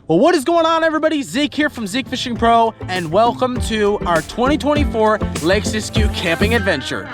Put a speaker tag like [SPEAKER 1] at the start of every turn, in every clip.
[SPEAKER 1] Well, what is going on, everybody? Zeke here from Zeke Fishing Pro, and welcome to our 2024 Lake Siskiyou camping adventure.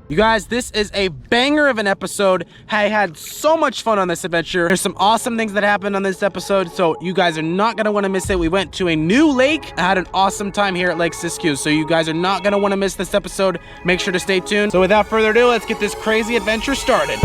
[SPEAKER 1] You guys, this is a banger of an episode. I had so much fun on this adventure. There's some awesome things that happened on this episode, so you guys are not gonna wanna miss it. We went to a new lake. I had an awesome time here at Lake Siskiyou, so you guys are not gonna wanna miss this episode. Make sure to stay tuned. So without further ado, let's get this crazy adventure started.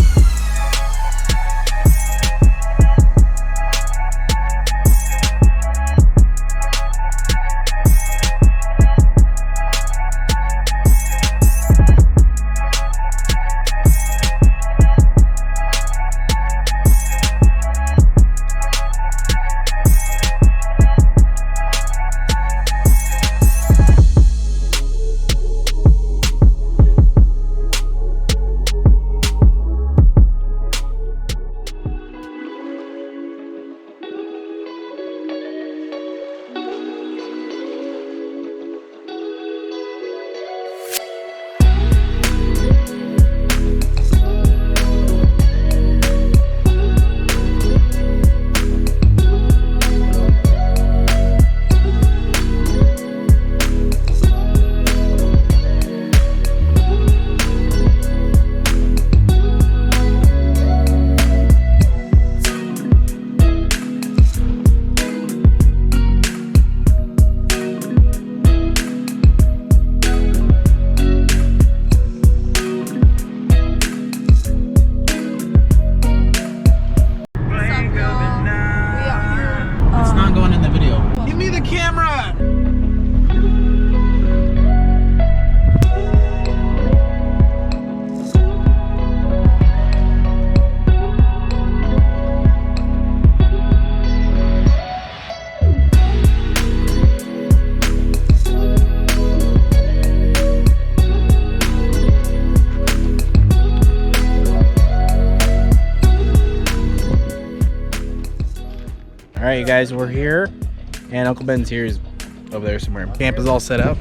[SPEAKER 1] All right, you guys, we're here, and Uncle Ben's here. He's over there somewhere. Camp is all set up.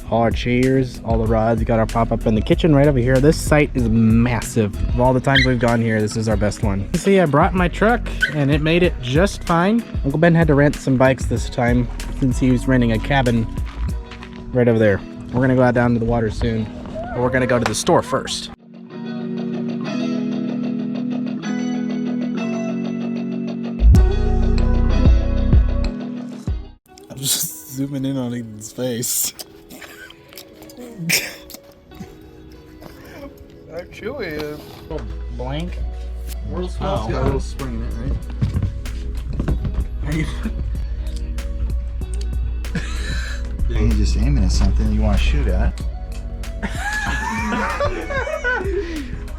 [SPEAKER 1] All our chairs, all the rods. We got our pop-up in the kitchen right over here. This site is massive. Of all the times we've gone here, this is our best one. You see, I brought my truck, and it made it just fine. Uncle Ben had to rent some bikes this time, since he was renting a cabin right over there. We're gonna go out down to the water soon, but we're gonna go to the store first.
[SPEAKER 2] Just zooming in on Eden's face. How chewy is.
[SPEAKER 1] Blank.
[SPEAKER 2] Real small. It's got a little spring in it, right?
[SPEAKER 3] You're just aiming at something you want to shoot at.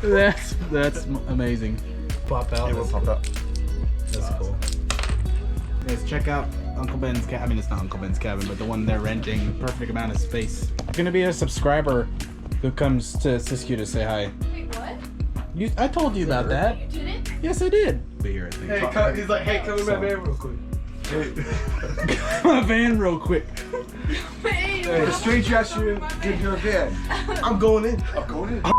[SPEAKER 1] That's amazing. Pop out.
[SPEAKER 2] It will pop out.
[SPEAKER 1] That's cool. Guys, check out Uncle Ben's cabin. I mean, it's not Uncle Ben's cabin, but the one they're renting. Perfect amount of space. There's gonna be a subscriber who comes to Siskiyou to say hi.
[SPEAKER 4] Wait, what?
[SPEAKER 1] I told you about that.
[SPEAKER 4] You didn't?
[SPEAKER 1] Yes, I did. Be here, I think.
[SPEAKER 2] Hey, he's like, hey, come in my van real quick.
[SPEAKER 1] My van, real quick.
[SPEAKER 4] Hey,
[SPEAKER 2] A stranger asked you to your van. I'm going in. I'm going in.
[SPEAKER 3] Oh,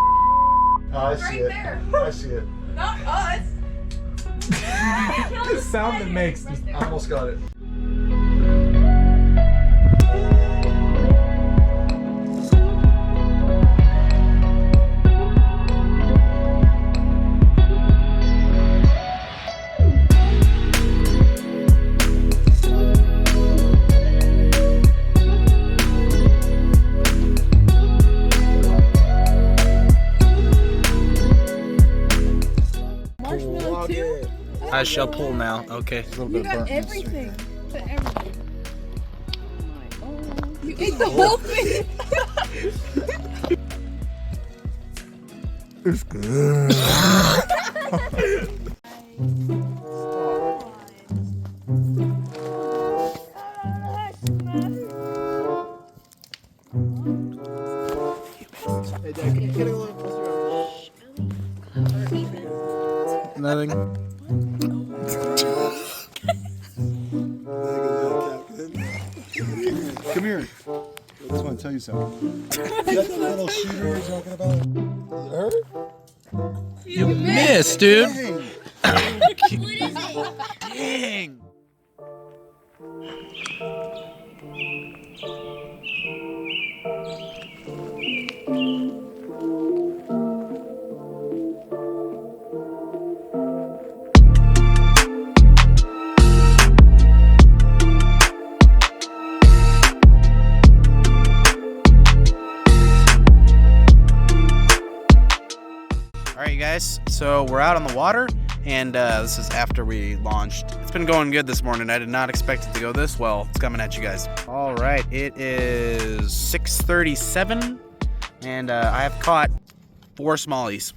[SPEAKER 3] I see
[SPEAKER 4] right
[SPEAKER 3] it.
[SPEAKER 4] there.
[SPEAKER 3] I see it.
[SPEAKER 4] Not us.
[SPEAKER 1] The sound it makes.
[SPEAKER 4] Right there.
[SPEAKER 2] I almost got it.
[SPEAKER 1] I shall pull now. Okay.
[SPEAKER 4] You got everything. Everything. Oh my God. You ate the whole thing.
[SPEAKER 3] It's good.
[SPEAKER 1] thing?
[SPEAKER 3] Come here. I just want to tell you something. That little shooter you're talking about? Her?
[SPEAKER 1] You missed, dude.
[SPEAKER 3] Dang.
[SPEAKER 1] Dang. Alright, you guys, so we're out on the water, and this is after we launched. It's been going good this morning. I did not expect it to go this well. It's coming at you guys. Alright, it is 6:37, and I have caught 4 smallies.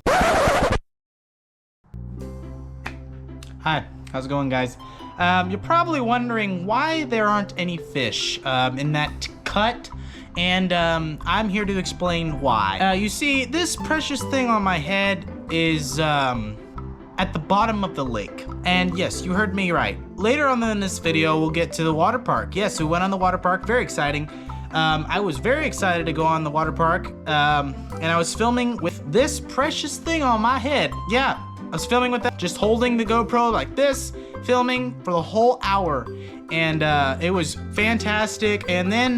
[SPEAKER 1] Hi, how's it going, guys? You're probably wondering why there aren't any fish in that cut. And I'm here to explain why. You see, this precious thing on my head is at the bottom of the lake. And yes, you heard me right. Later on in this video, we'll get to the water park. Yes, we went on the water park, very exciting. I was very excited to go on the water park, and I was filming with this precious thing on my head. Yeah, I was filming with that, just holding the GoPro like this, filming for the whole hour. And it was fantastic. And then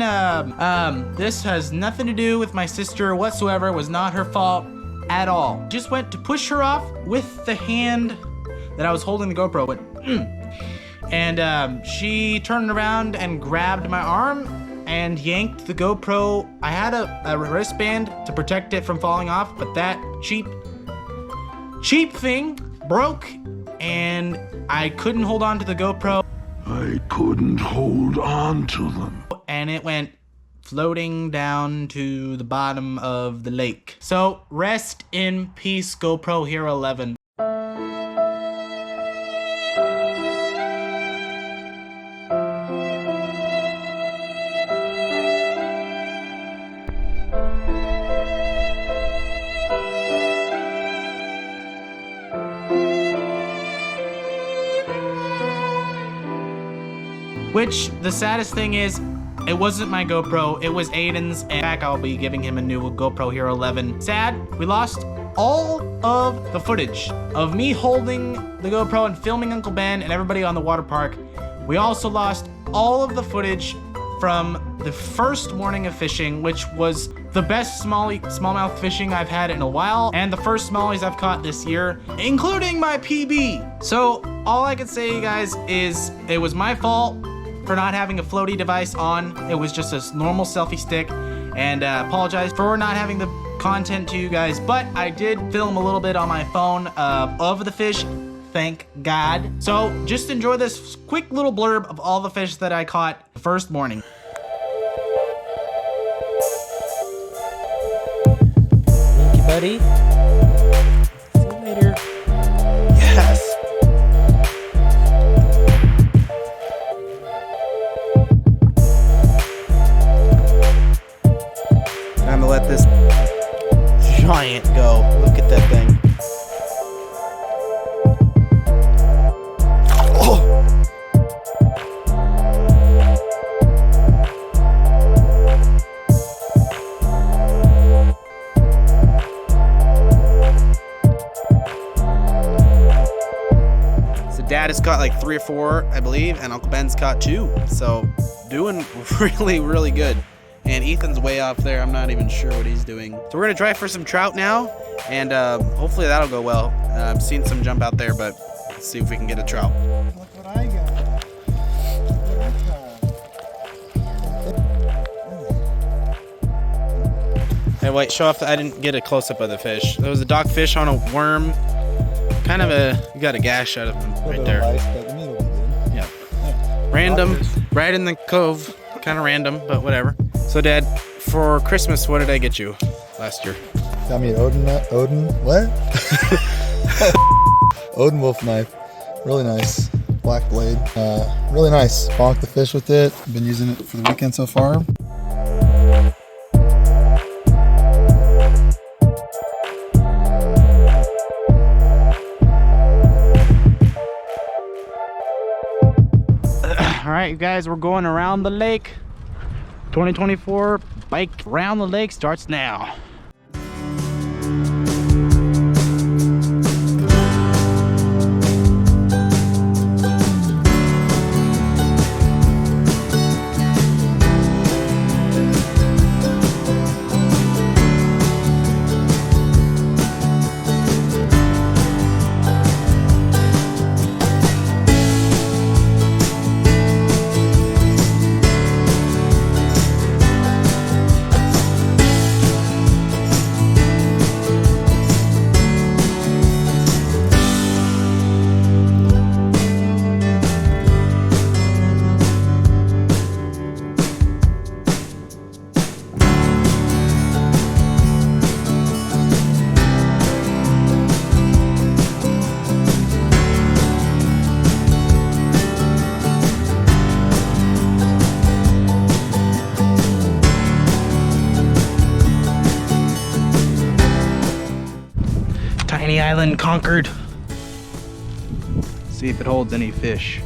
[SPEAKER 1] this has nothing to do with my sister whatsoever. It was not her fault at all. Just went to push her off with the hand that I was holding the GoPro with. And she turned around and grabbed my arm and yanked the GoPro. I had a wristband to protect it from falling off, but that cheap thing broke, and I couldn't hold on to the GoPro.
[SPEAKER 5] I couldn't hold on to them.
[SPEAKER 1] And it went floating down to the bottom of the lake. So rest in peace, GoPro Hero 11. Which, the saddest thing is, it wasn't my GoPro, it was Aiden's. In fact, I'll be giving him a new GoPro Hero 11. Sad, we lost all of the footage of me holding the GoPro and filming Uncle Ben and everybody on the water park. We also lost all of the footage from the first morning of fishing, which was the best smallmouth fishing I've had in a while, and the first smallies I've caught this year, including my PB. So all I can say, guys, is it was my fault for not having a floaty device on. It was just a normal selfie stick, and apologize for not having the content to you guys, but I did film a little bit on my phone of the fish, thank God. So just enjoy this quick little blurb of all the fish that I caught the first morning. Thank you, buddy. See you later. Yes. Time to let this giant go. Look at that thing. Oh! So Dad has caught like 3 or 4, I believe, and Uncle Ben's caught 2. So doing really, really good. And Ethan's way off there. I'm not even sure what he's doing. So we're gonna try for some trout now, and hopefully that'll go well. I've seen some jump out there, but let's see if we can get a trout.
[SPEAKER 3] Look what I got.
[SPEAKER 1] Hey, wait, show off. I didn't get a close-up of the fish. There was a dogfish on a worm. Kind of you got a gash out of him right there.
[SPEAKER 3] Ice, but the meat will be good.
[SPEAKER 1] Yeah. Random, right in the cove. Kind of random, but whatever. So Dad, for Christmas, what did I get you last year?
[SPEAKER 3] Got me an what? Odenwolf knife. Really nice. Black blade. Really nice. Bonked the fish with it. Been using it for the weekend so far.
[SPEAKER 1] All right, you guys, we're going around the lake. 2024 bike around the lake starts now. Tiny island conquered. See if it holds any fish.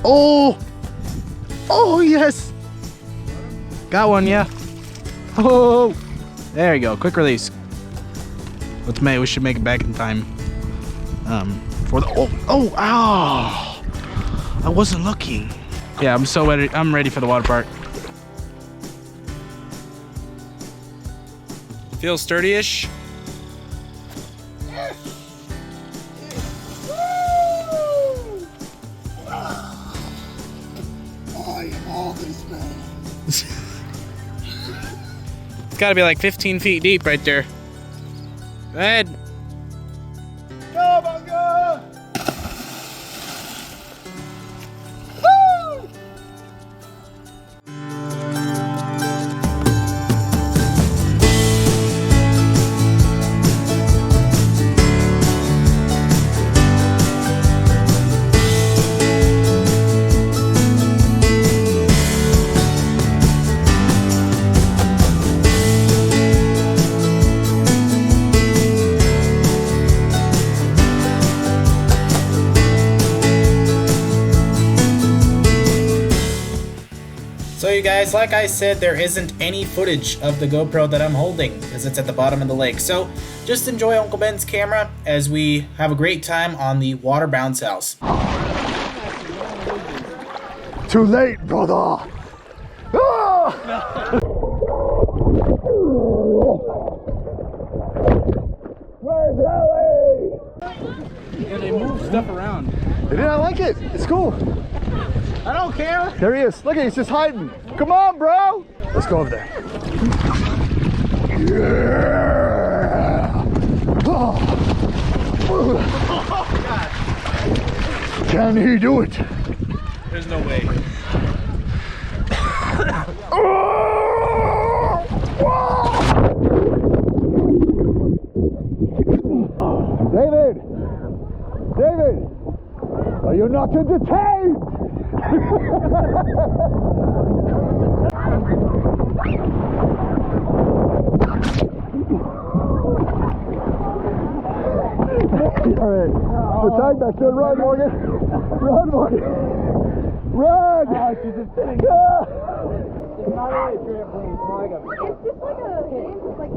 [SPEAKER 1] Oh! Oh, yes! Got one, yeah. Oh! There you go, quick release. We should make it back in time. For the, ow! I wasn't looking. Yeah, I'm so ready, I'm ready for the water park. Feels sturdy-ish. It's gotta be like 15 feet deep right there. Go ahead.
[SPEAKER 3] Go, Bunga!
[SPEAKER 1] So you guys, like I said, there isn't any footage of the GoPro that I'm holding because it's at the bottom of the lake. So just enjoy Uncle Ben's camera as we have a great time on the water bounce house.
[SPEAKER 3] Too late, brother! Ah! Where's Ellie?
[SPEAKER 1] Yeah, they move stuff around.
[SPEAKER 3] They did not like it. It's cool.
[SPEAKER 1] I don't care.
[SPEAKER 3] There he is. Look at, he's just hiding. Come on, bro. Let's go over there. Yeah. Oh. Can he do it?
[SPEAKER 1] There's no way.
[SPEAKER 3] David! David! Are you not entertained? Alright, the tag back there. Run, Morgan! Run, Morgan! Run! She's just sitting. It's not really a trampoline, it's more like a...
[SPEAKER 4] It's just like a game, it's like...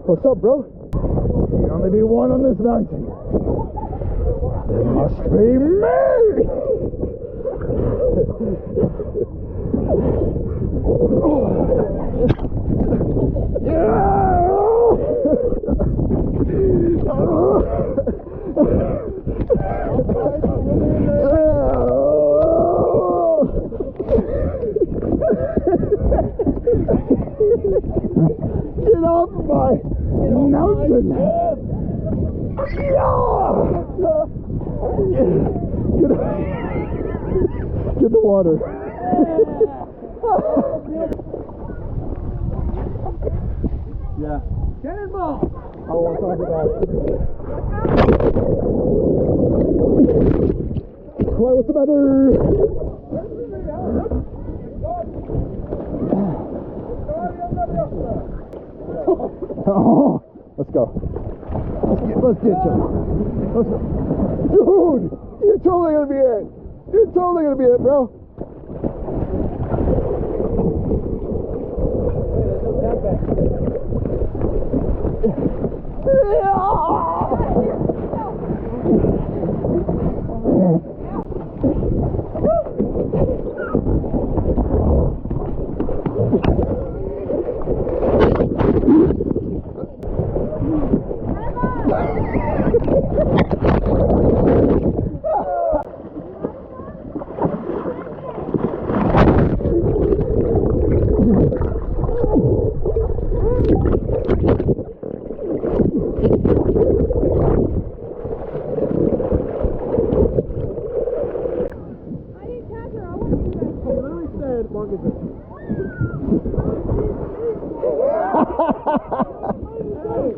[SPEAKER 3] What's up, bro? There can only be one on this mountain. It must be me! Get off my mountain! Get the water. Yeah. Cannonball! I don't want to talk about it. What's the matter? Oh, let's go. Let's ditch him. Let's go. Dude, you're totally gonna be it. You're totally gonna be it, bro.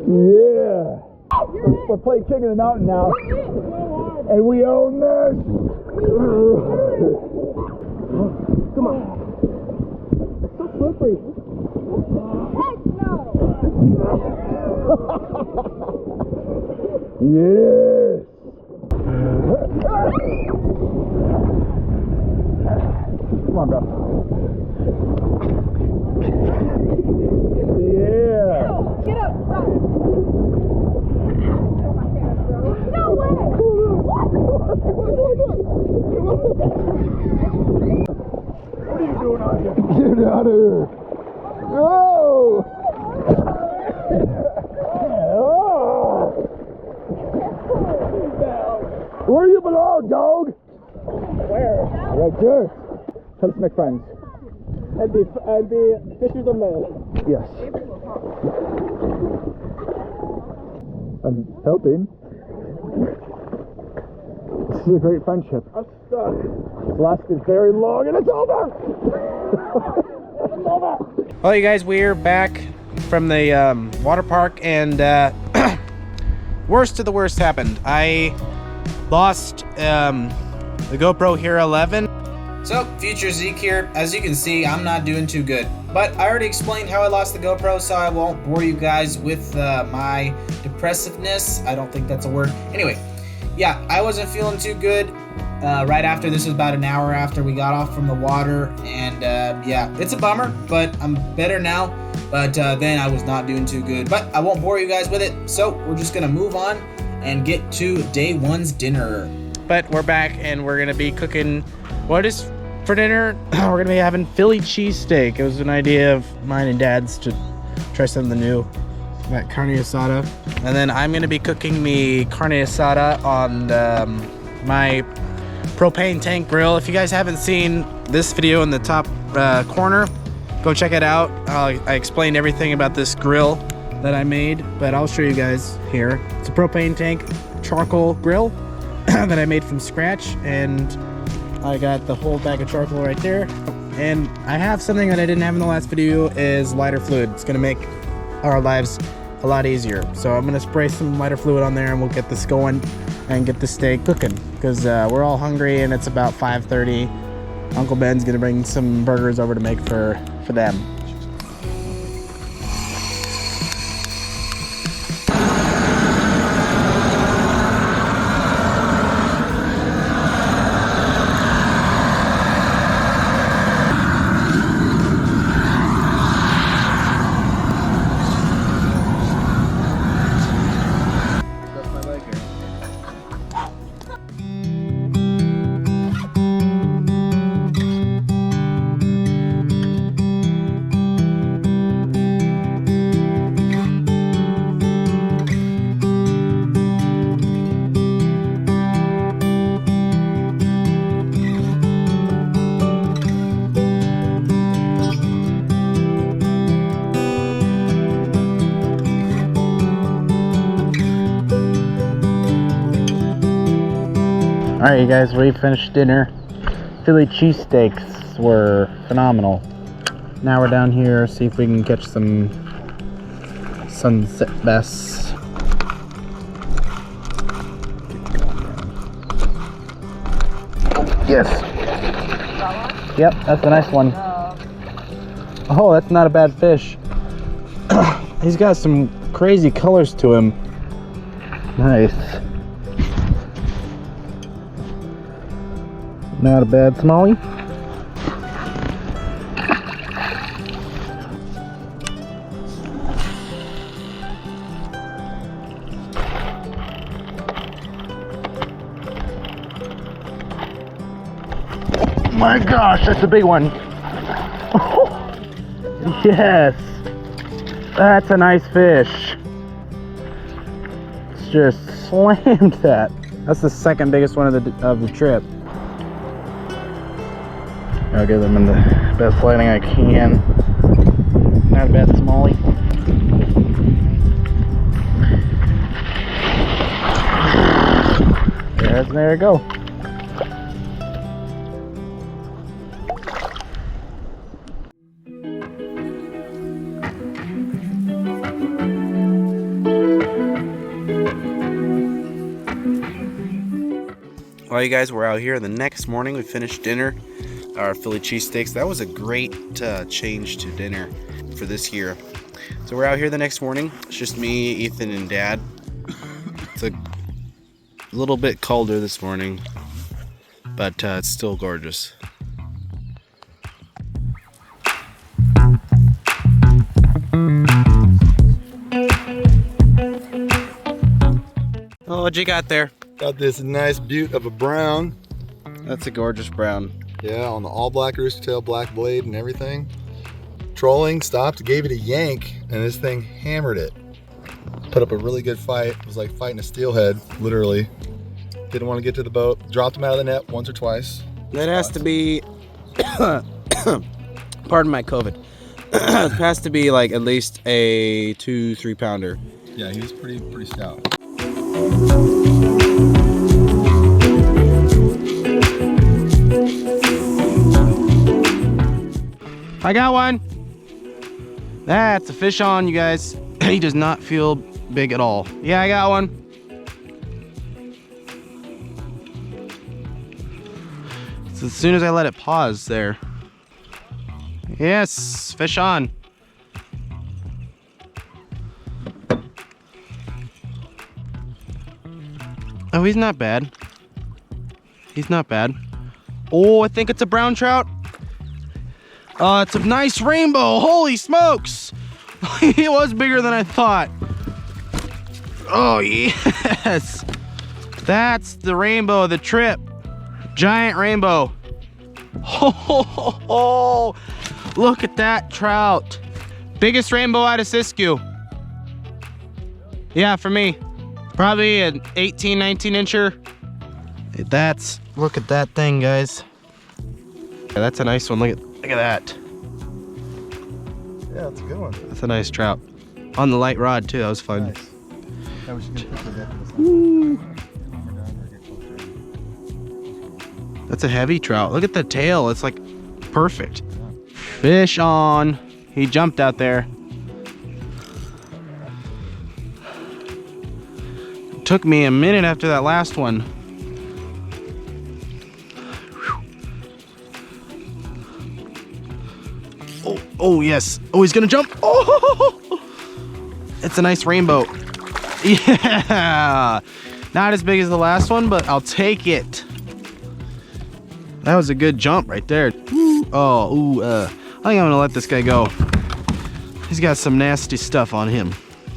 [SPEAKER 3] Yeah. We're playing King of the Mountain now. And we own this. Come on. It's so slippery. Heck no. Yes. Come on, bro. Yeah.
[SPEAKER 4] Get up, stop. No way.
[SPEAKER 3] What are you doing out here? Get out of here. Oh. Where you belong, dog? Where? Right there. Let's make friends. I'd be fishers on land. Yes. I'm helping. This is a great friendship. I'm stuck. It's lasted very long and it's over! It's over!
[SPEAKER 1] Well, you guys, we're back from the water park, and worst of the worst happened. I lost the GoPro Hero 11. So, future Zeke here. As you can see, I'm not doing too good. But I already explained how I lost the GoPro, so I won't bore you guys with my depressiveness. I don't think that's a word. Anyway, yeah, I wasn't feeling too good. Right after, this was about an hour after we got off from the water. And yeah, it's a bummer, but I'm better now. But then I was not doing too good. But I won't bore you guys with it. So, we're just going to move on and get to day one's dinner. But we're back, and we're going to be cooking... What is for dinner? We're gonna be having Philly cheesesteak. It was an idea of mine and Dad's to try something new. Got carne asada, and then I'm gonna be cooking me carne asada on my propane tank grill. If you guys haven't seen this video in the top corner, go check it out. I explained everything about this grill that I made, but I'll show you guys here. It's a propane tank charcoal grill that I made from scratch, and I got the whole bag of charcoal right there. And I have something that I didn't have in the last video, is lighter fluid. It's gonna make our lives a lot easier. So I'm gonna spray some lighter fluid on there, and we'll get this going and get the steak cooking, because we're all hungry and it's about 5:30. Uncle Ben's gonna bring some burgers over to make for them. Alright, you guys, we finished dinner. Philly cheesesteaks were phenomenal. Now we're down here, see if we can catch some sunset bass. Yes. Yep, that's a nice one. Oh, that's not a bad fish. He's got some crazy colors to him. Nice. Not a bad smallie. My gosh, that's a big one. Yes, that's a nice fish. It's just slammed that. That's the second biggest one of the trip. I'll give them in the best lighting I can. Not a bad smallie. There we go. Well, you guys, we're out here. The next morning we finished dinner, our Philly cheesesteaks. That was a great change to dinner for this year. So we're out here the next morning. It's just me, Ethan, and Dad. It's a little bit colder this morning, but it's still gorgeous. Oh, what you got there?
[SPEAKER 3] Got this nice beaut of a brown.
[SPEAKER 1] That's a gorgeous brown.
[SPEAKER 3] Yeah, on the all black rooster tail, black blade and everything. Trolling, stopped, gave it a yank, and this thing hammered it. Put up a really good fight. It was like fighting a steelhead, literally. Didn't want to get to the boat. Dropped him out of the net once or twice.
[SPEAKER 1] That has to be, pardon my COVID. It has to be like at least a 2-3 pounder.
[SPEAKER 3] Yeah, he was pretty stout.
[SPEAKER 1] I got one. That's a fish on, you guys. He does not feel big at all. Yeah, I got one. So as soon as I let it pause there. Yes, fish on. Oh, he's not bad. He's not bad. Oh, I think it's a brown trout. It's a nice rainbow. Holy smokes. He was bigger than I thought. Oh, yes. That's the rainbow of the trip. Giant rainbow. Oh, look at that trout. Biggest rainbow out of Siskiyou. Yeah, for me. Probably an 18, 19 incher. Look at that thing, guys. Yeah, that's a nice one. Look at that.
[SPEAKER 3] Yeah, that's a good one.
[SPEAKER 1] That's a nice trout. On the light rod too, that was fun.
[SPEAKER 3] Nice. Yeah, we should get a picture of that.
[SPEAKER 1] That's a heavy trout. Look at the tail, it's like perfect. Fish on. He jumped out there. It took me a minute after that last one. Oh yes. Oh, he's gonna jump. Oh, it's a nice rainbow. Yeah. Not as big as the last one, but I'll take it. That was a good jump right there. Oh, I think I'm gonna let this guy go. He's got some nasty stuff on him.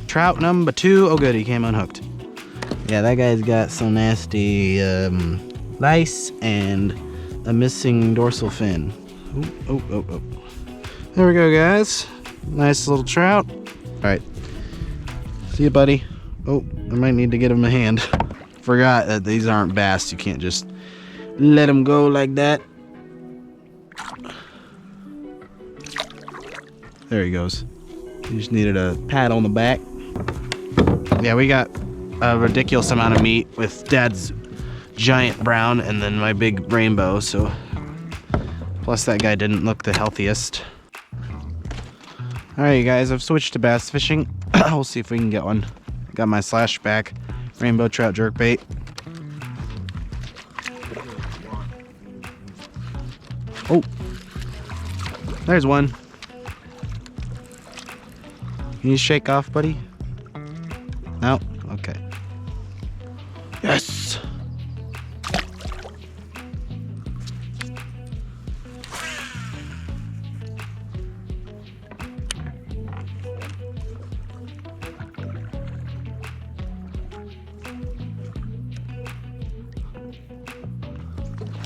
[SPEAKER 1] Trout number 2. Oh good, he came unhooked. Yeah, that guy's got some nasty lice and a missing dorsal fin. Oh. There we go, guys. Nice little trout. All right. See you, buddy. Oh, I might need to get him a hand. Forgot that these aren't bass. You can't just let them go like that. There he goes. You just needed a pat on the back. Yeah, we got a ridiculous amount of meat with Dad's giant brown and then my big rainbow, so plus that guy didn't look the healthiest. Alright you guys, I've switched to bass fishing. We'll see if we can get one. Got my slash back rainbow trout jerkbait. Oh, there's one. Can you shake off, buddy? No? Okay. Yes!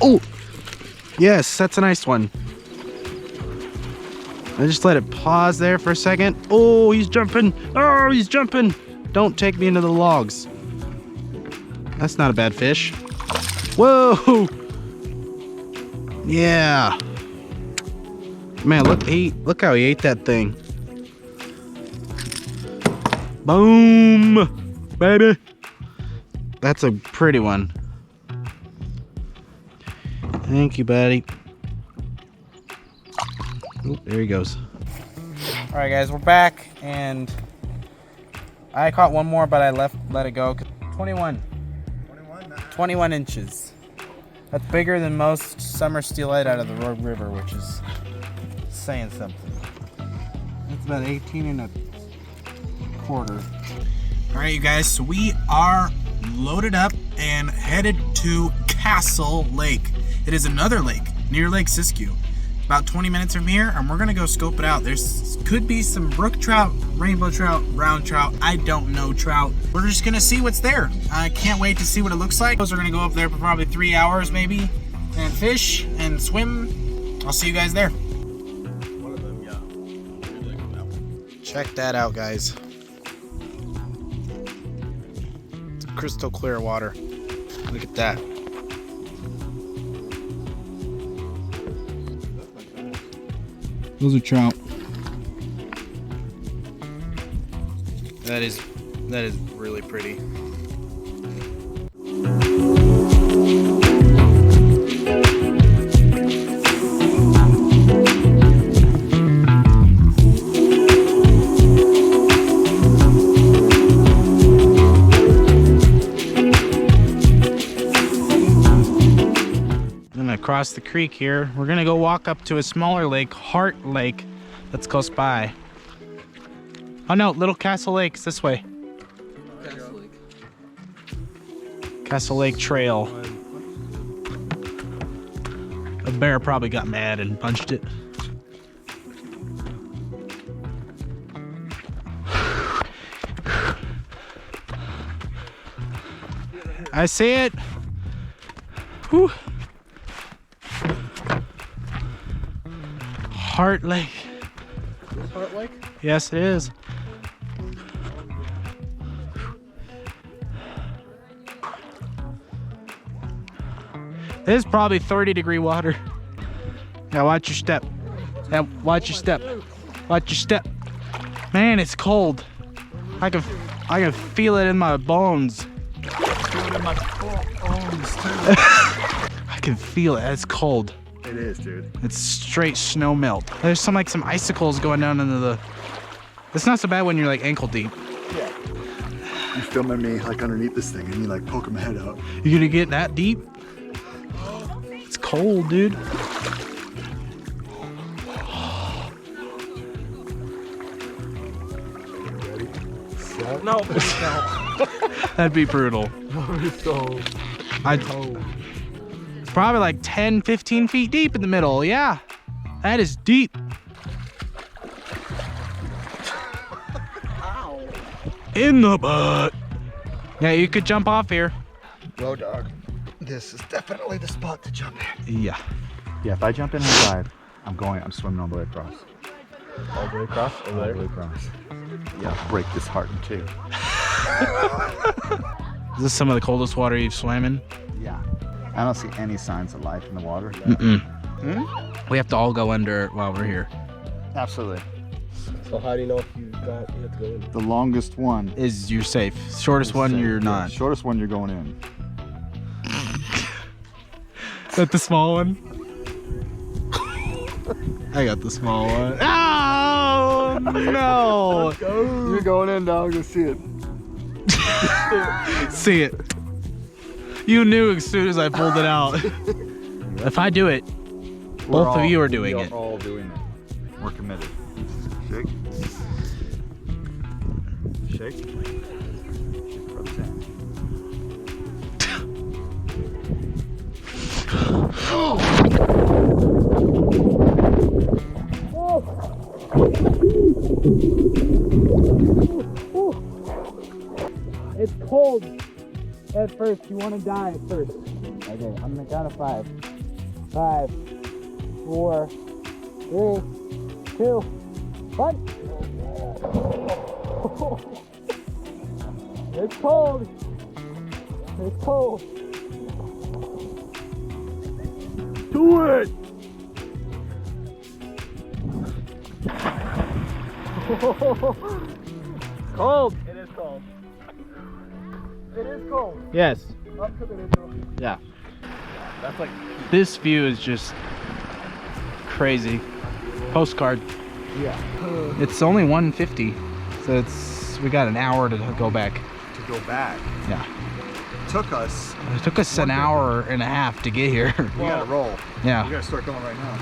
[SPEAKER 1] Oh! Yes, that's a nice one. I just let it pause there for a second. Oh, he's jumping. Oh, he's jumping. Don't take me into the logs. That's not a bad fish. Whoa. Yeah. Man, look how he ate that thing. Boom, baby. That's a pretty one. Thank you, buddy. Oh, there he goes. All right, guys, we're back, and I caught one more, but I let it go. 21 inches. That's bigger than most summer steelhead out of the Rogue River, which is saying something. That's about 18 and a quarter. All right, you guys, so we are loaded up and headed to Castle Lake. It is another lake near Lake Siskiyou. About 20 minutes from here, and we're gonna go scope it out. There's could be some brook trout, rainbow trout, brown trout, I don't know trout. We're just gonna see what's there. I can't wait to see what it looks like. We're gonna go up there for probably 3 hours maybe and fish and swim. I'll see you guys there. Check that out, guys. It's crystal clear water. Look at that. Those are trout. That is really pretty. Across the creek here, we're gonna go walk up to a smaller lake, Heart Lake, that's close by. Oh no, Little Castle Lake's this way. Castle Lake Trail. A bear probably got mad and punched it. I see it. Whew. Heart Lake.
[SPEAKER 2] Is Heart Lake?
[SPEAKER 1] Yes, it is. This is probably 30-degree water. Now watch your step. Now watch your step. Watch your step. Man, it's cold. I can feel it in my bones. I can feel it. It's cold.
[SPEAKER 3] It is, dude.
[SPEAKER 1] It's straight snow melt. There's some icicles going down into the. It's not so bad when you're like ankle deep.
[SPEAKER 3] Yeah. You filming me like underneath this thing and you like poking my head out.
[SPEAKER 1] You gonna get that deep? It's cold, dude.
[SPEAKER 2] No.
[SPEAKER 1] That'd be brutal. Probably like 10, 15 feet deep in the middle. Yeah, that is deep. In the butt. Yeah, you could jump off here.
[SPEAKER 3] Well, dog, this is definitely the spot to jump in.
[SPEAKER 1] Yeah.
[SPEAKER 3] Yeah, if I jump in and dive, I'm swimming all the way across.
[SPEAKER 2] All the way across? Over there?
[SPEAKER 3] All the way across. Yeah, break this heart in two.
[SPEAKER 1] Is this some of the coldest water you've swam in?
[SPEAKER 3] Yeah. I don't see any signs of life in the water.
[SPEAKER 1] We have to all go under while we're here.
[SPEAKER 3] Absolutely.
[SPEAKER 2] So how do you know if you have to go in?
[SPEAKER 3] The longest one
[SPEAKER 1] Is you're safe. Shortest one,
[SPEAKER 3] safe.
[SPEAKER 1] you're
[SPEAKER 3] Yeah,
[SPEAKER 1] not.
[SPEAKER 3] shortest one, you're going in.
[SPEAKER 1] that the small one? I got the small one. Oh no!
[SPEAKER 3] You're going in, dog. Let's see it.
[SPEAKER 1] See it. You knew as soon as I pulled it out. If I do it, both of you are doing it.
[SPEAKER 3] We're all doing it. We're committed. Shake. Shake. Rub it down.
[SPEAKER 1] It's cold at first. You want to die at first. Okay, I'm gonna count to 5. 5, 4, 3, 2, 1. It's cold. It's cold. Do it. Cold.
[SPEAKER 3] It is cold. It is cold.
[SPEAKER 1] Yes.
[SPEAKER 3] Up to the window.
[SPEAKER 1] Yeah.
[SPEAKER 3] That's like.
[SPEAKER 1] This view is just crazy. Postcard.
[SPEAKER 3] Yeah.
[SPEAKER 1] It's only 1:50, so we got an hour to go back.
[SPEAKER 3] To go back.
[SPEAKER 1] Yeah.
[SPEAKER 3] Took us.
[SPEAKER 1] It took us an hour and a half to get here.
[SPEAKER 3] We gotta roll.
[SPEAKER 1] Yeah.
[SPEAKER 3] We gotta start going right now.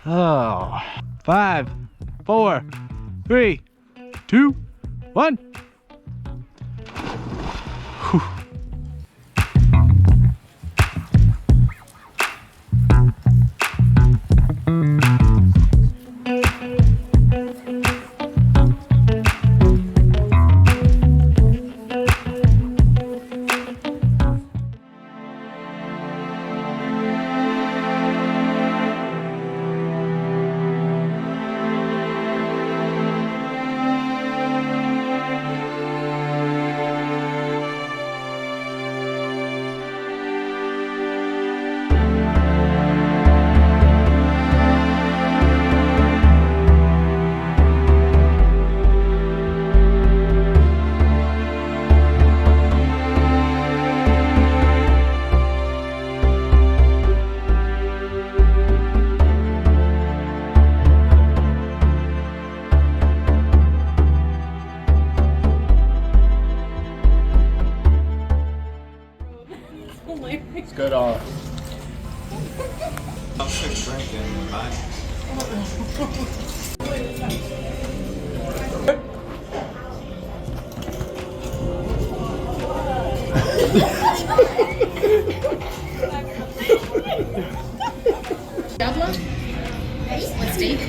[SPEAKER 1] Oh. 5, 4, 3, 2, 1. Whew.
[SPEAKER 3] It's good. I'm sick drinking. Bye.
[SPEAKER 4] What steak?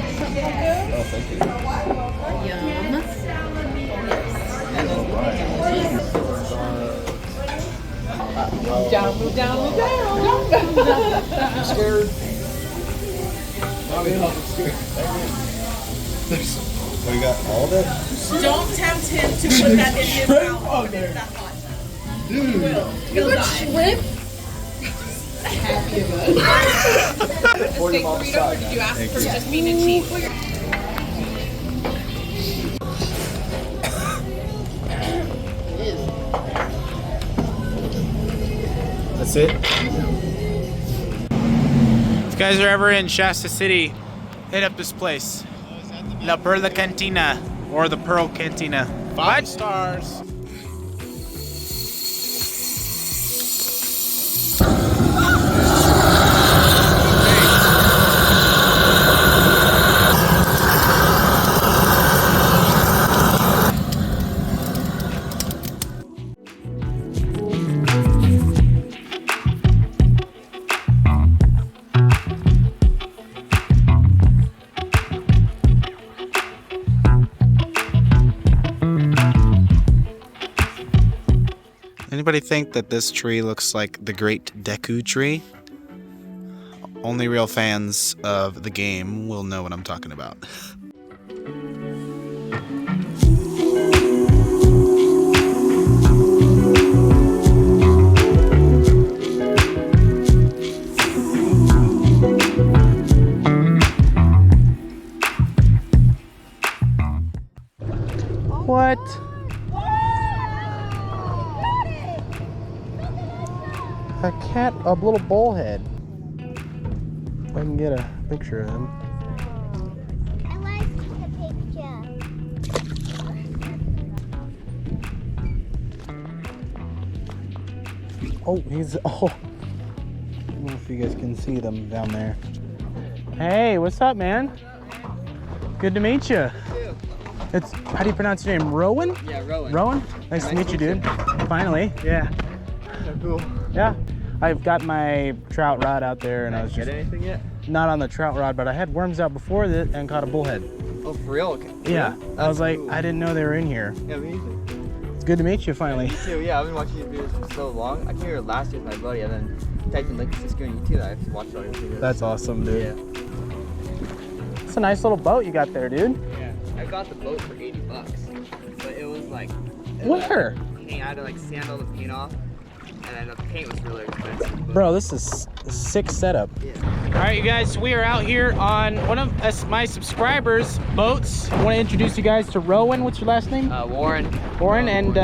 [SPEAKER 3] Oh, thank you.
[SPEAKER 4] Yum. Down, move down, move down.
[SPEAKER 3] I'm scared. I'm scared. We got all of it?
[SPEAKER 6] Don't tempt him to put that in his mouth when it's that hot.
[SPEAKER 3] Dude.
[SPEAKER 6] He'll die.
[SPEAKER 4] Shrimp? Happy about it.
[SPEAKER 3] Steak burrito, or did you
[SPEAKER 6] ask for just meat and cheese?
[SPEAKER 3] That's it?
[SPEAKER 1] If you guys are ever in Shasta City, hit up this place. La Perla Cantina, or the Pearl Cantina. 5 stars. Anybody think that this tree looks like the Great Deku Tree? Only real fans of the game will know what I'm talking about. What? a little bullhead. If I can get a picture of him.
[SPEAKER 7] I like the picture.
[SPEAKER 1] Oh, he's, oh. I don't know if you guys can see them down there. Hey, what's up, man? Good to meet you. It's, how do you pronounce your name? Rowan?
[SPEAKER 8] Yeah, Rowan.
[SPEAKER 1] Rowan? Nice to meet you, dude. Finally, yeah.
[SPEAKER 8] Cool.
[SPEAKER 1] Yeah. I've got my trout rod out there and I was just...
[SPEAKER 8] Get anything yet?
[SPEAKER 1] Not on the trout rod, but I had worms out before that and caught a bullhead.
[SPEAKER 8] Oh, for real? Okay.
[SPEAKER 1] Yeah. I was like,
[SPEAKER 8] cool.
[SPEAKER 1] I didn't know they were in here.
[SPEAKER 8] Yeah, me too.
[SPEAKER 1] It's good to meet you finally.
[SPEAKER 8] Me too. Yeah, I've been watching your videos for so long. I came here last year with my buddy, and then typed in Lake Siskiyou on YouTube. I've watched all your videos.
[SPEAKER 1] That's awesome, dude.
[SPEAKER 8] Yeah.
[SPEAKER 1] It's a nice little boat you got there, dude.
[SPEAKER 8] Yeah. I got the boat for $80, but it was like.
[SPEAKER 1] Where?
[SPEAKER 8] I had to like sand all the paint off, and then the paint was really expensive. But
[SPEAKER 1] Bro, this is a sick setup.
[SPEAKER 8] yeah.
[SPEAKER 1] All right, you guys, we are out here on one of my subscribers' boats. I want to introduce you guys to Rowan. What's your last name?
[SPEAKER 8] Warren.
[SPEAKER 1] Warren, and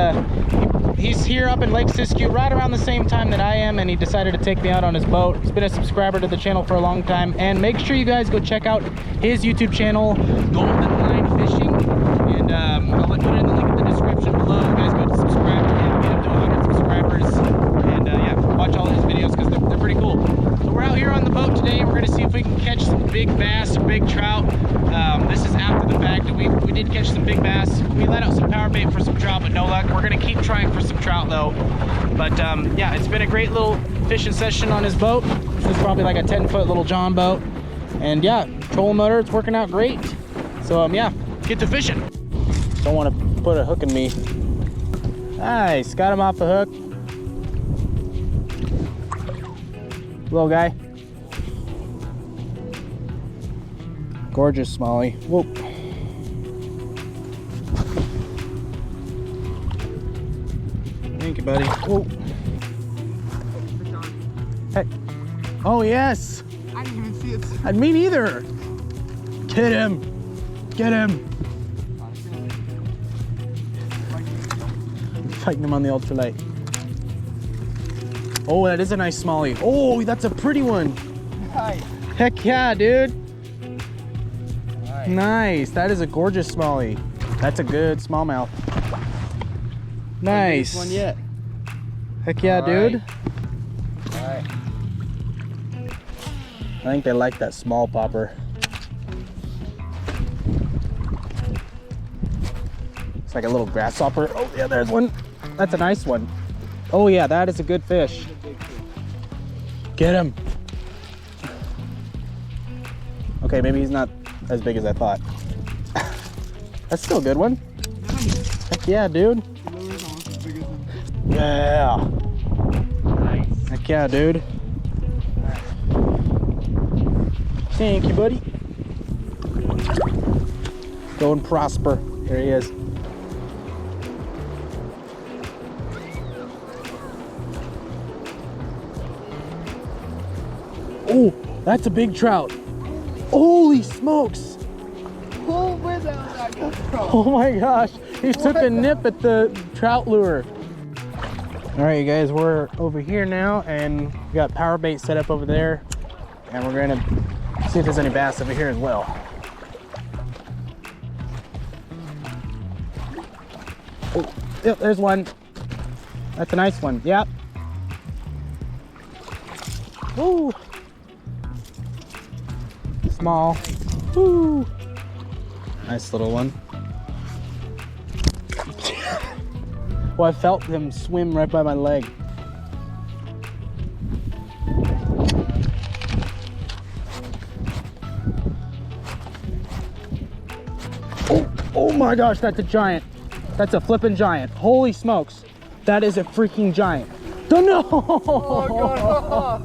[SPEAKER 1] he's here up in Lake Siskiyou right around the same time that I am, and he decided to take me out on his boat. He's been a subscriber to the channel for a long time, and make sure you guys go check out his YouTube channel, Golden Line Fishing, and I'll put it in the link in the description below. You guys go subscribe to him, get him to 100 subscribers, and yeah, watch all his videos because they're pretty cool. So we're out here on the boat today. We're gonna see if we can catch some big bass or big trout. This is after the fact that we did catch some big bass. We let out some power bait for some trout, but no luck. We're gonna keep trying for some trout though. But yeah, it's been a great little fishing session on his boat. This is probably like a 10-foot little John boat. And yeah, trolling motor, it's working out great. So yeah, let's get to fishing. Don't want to put a hook in me. Nice, got him off the hook. Little guy. Gorgeous Smallie. Whoop. Thank you, buddy. Whoa. Hey. Oh, yes.
[SPEAKER 8] I didn't even see it.
[SPEAKER 1] Me neither. Get him. Get him. Fighting him on the ultralight. Oh, that is a nice Smallie. Oh, that's a pretty one.
[SPEAKER 8] Nice.
[SPEAKER 1] Heck yeah, dude. Nice. That is a gorgeous Smallie. That's a good smallmouth. Nice.
[SPEAKER 8] One yet.
[SPEAKER 1] Heck yeah, dude.
[SPEAKER 8] All right.
[SPEAKER 1] I think they like that small popper. It's like a little grasshopper. Oh yeah, there's one. That's a nice one. Oh yeah, that is a good fish. Get him. Okay, maybe he's not as big as I thought. That's still a good one. Heck yeah, dude. Yeah.
[SPEAKER 8] Nice.
[SPEAKER 1] Heck yeah, dude. Thank you, buddy. Go and prosper. There he is. Oh, that's a big trout. Holy smokes.
[SPEAKER 8] Oh, where the hell did that go from?
[SPEAKER 1] Oh my gosh. He took a nip at the trout lure. All right, you guys, we're over here now and we got power bait set up over there. And we're gonna see if there's any bass over here as well. Oh, yep, there's one. That's a nice one, yep. Ooh. Small. Ooh. Nice little one. Well, I felt him swim right by my leg. Oh my gosh, that's a giant. That's a flipping giant. Holy smokes. That is a freaking giant. Oh no!
[SPEAKER 8] Oh,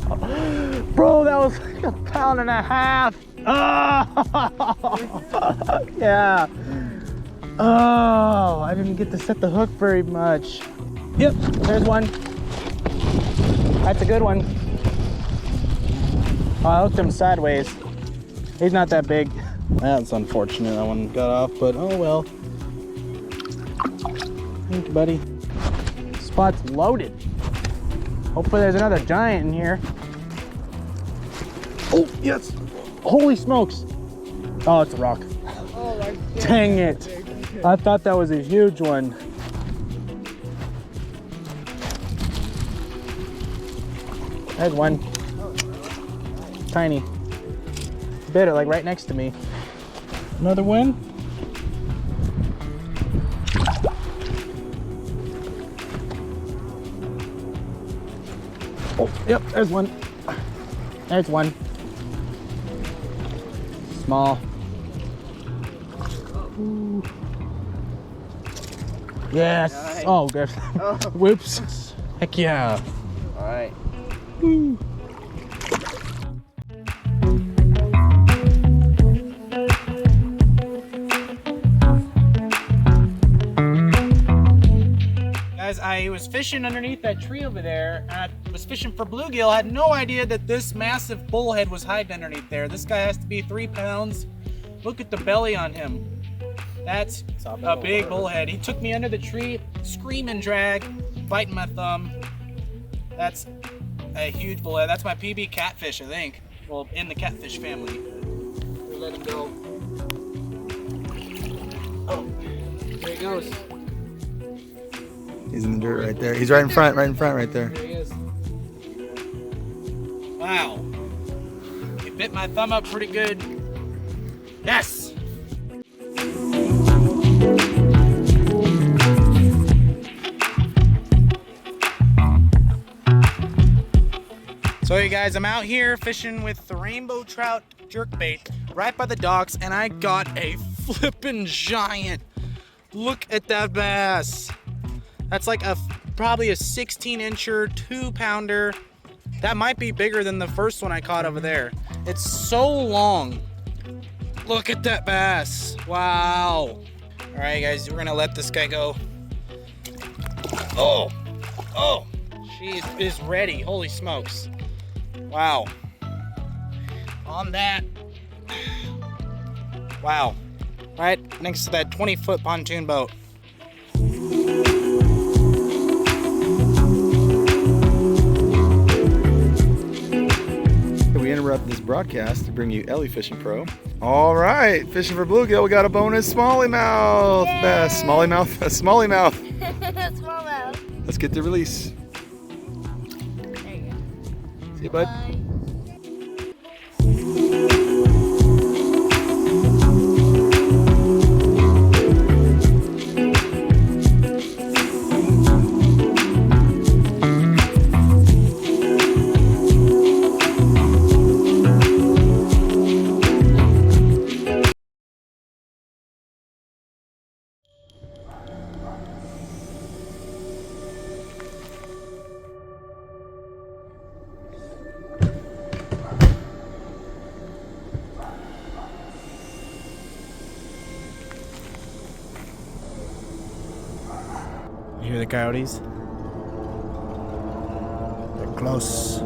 [SPEAKER 1] Bro, that was like 1.5 pounds. Oh! Yeah. Oh, I didn't get to set the hook very much. Yep, there's one. That's a good one. Oh, I hooked him sideways. He's not that big. That's unfortunate, that one got off, but oh well. Thank you, buddy. Spot's loaded. Hopefully there's another giant in here. Oh, yes. Holy smokes. Oh, it's a rock.
[SPEAKER 4] Oh my God.
[SPEAKER 1] Dang it. I thought that was a huge one. There's one. Tiny. Bit it like right next to me. Another one. Oh, yep, there's one. There's one. Small. Ooh. Yes.
[SPEAKER 8] Nice.
[SPEAKER 1] Oh, good.
[SPEAKER 8] Oh.
[SPEAKER 1] Whoops. Heck yeah.
[SPEAKER 8] All right.
[SPEAKER 1] Woo. Guys, I was fishing underneath that tree over there, and I was fishing for bluegill. I had no idea that this massive bullhead was hiding underneath there. This guy has to be 3 pounds. Look at the belly on him. That's a big bullhead. He took me under the tree, screaming drag, biting my thumb. That's a huge bullhead. That's my PB catfish, I think. Well, in the catfish family. We let him go. Oh, there he goes.
[SPEAKER 3] He's in the dirt right there. He's right in front right there.
[SPEAKER 1] There he is. Wow. He bit my thumb up pretty good. Yes! So you guys, I'm out here fishing with the rainbow trout jerkbait right by the docks, and I got a flippin' giant. Look at that bass. That's like probably a 16-incher, 2-pounder. That might be bigger than the first one I caught over there. It's so long. Look at that bass. Wow. All right, guys, we're gonna let this guy go. Oh, she is ready. Holy smokes. Wow. On that. Wow. Right next to that 20-foot pontoon boat.
[SPEAKER 3] We interrupt this broadcast to bring you Ellie Fishing Pro. All right, fishing for bluegill. We got a bonus smallimouth bass. Smallimouth, smallimouth.
[SPEAKER 7] Smallmouth.
[SPEAKER 3] Let's get the release.
[SPEAKER 7] There you go.
[SPEAKER 3] See you, bud.
[SPEAKER 7] Bye.
[SPEAKER 1] You hear the coyotes? They're close.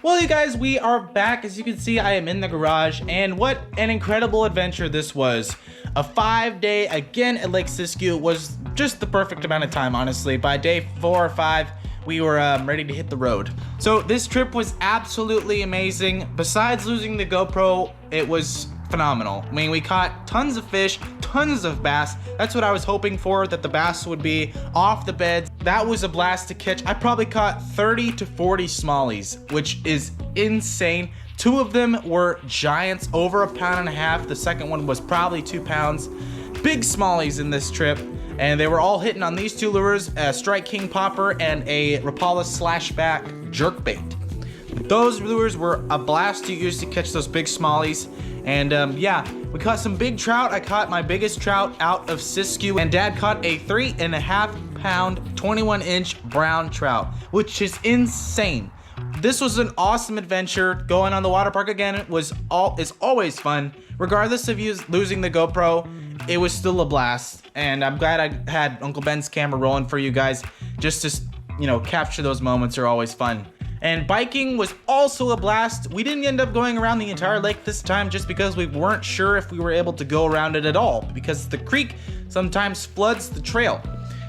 [SPEAKER 1] Well, you guys, we are back. As you can see, I am in the garage, and what an incredible adventure this was. A 5-day, again at Lake Siskiyou, was just the perfect amount of time, honestly. By day 4 or 5, we were ready to hit the road. So this trip was absolutely amazing. Besides losing the GoPro, it was phenomenal. I mean, we caught tons of fish, tons of bass. That's what I was hoping for, that the bass would be off the beds. That was a blast to catch. I probably caught 30 to 40 smallies, which is insane. 2 of them were giants, over 1.5 pounds. The second one was probably 2 pounds. big smallies in this trip, and they were all hitting on these two lures, a Strike King popper and a Rapala slashback jerkbait. Those lures were a blast to use to catch those big smallies. And yeah, we caught some big trout. I caught my biggest trout out of Siskiyou, and Dad caught a 3.5 pound, 21-inch brown trout, which is insane. This was an awesome adventure. Going on the water park again is always fun. Regardless of you losing the GoPro, it was still a blast. And I'm glad I had Uncle Ben's camera rolling for you guys, just to, you know, capture those moments are always fun. And biking was also a blast. We didn't end up going around the entire lake this time just because we weren't sure if we were able to go around it at all, because the creek sometimes floods the trail.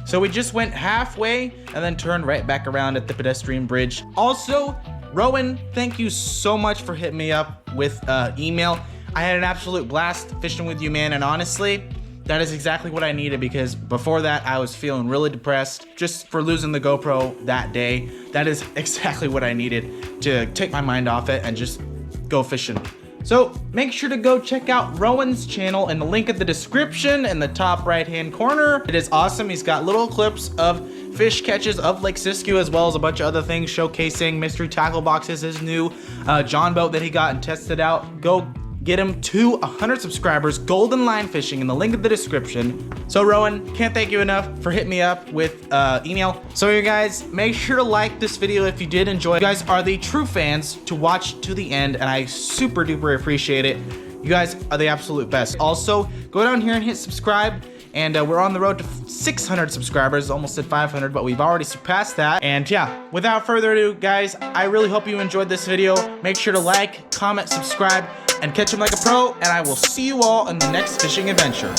[SPEAKER 1] So we just went halfway and then turned right back around at the pedestrian bridge. Also, Rowan, thank you so much for hitting me up with email. I had an absolute blast fishing with you, man, and honestly, that is exactly what I needed, because before that I was feeling really depressed just for losing the GoPro that day. That is exactly what I needed to take my mind off it and just go fishing. So make sure to go check out Rowan's channel in the link in the description in the top right hand corner. It is awesome. He's got little clips of fish catches of Lake Siskiyou, as well as a bunch of other things showcasing mystery tackle boxes, his new John boat that he got and tested out. Go get him to 100 subscribers, golden line fishing in the link in the description. So Rowan, can't thank you enough for hitting me up with email. So you guys, make sure to like this video if you did enjoy. You guys are the true fans to watch to the end, and I super duper appreciate it. You guys are the absolute best. Also, go down here and hit subscribe. And we're on the road to 600 subscribers, almost at 500, but we've already surpassed that. And yeah, without further ado, guys, I really hope you enjoyed this video. Make sure to like, comment, subscribe, and catch him like a pro. And I will see you all in the next fishing adventure.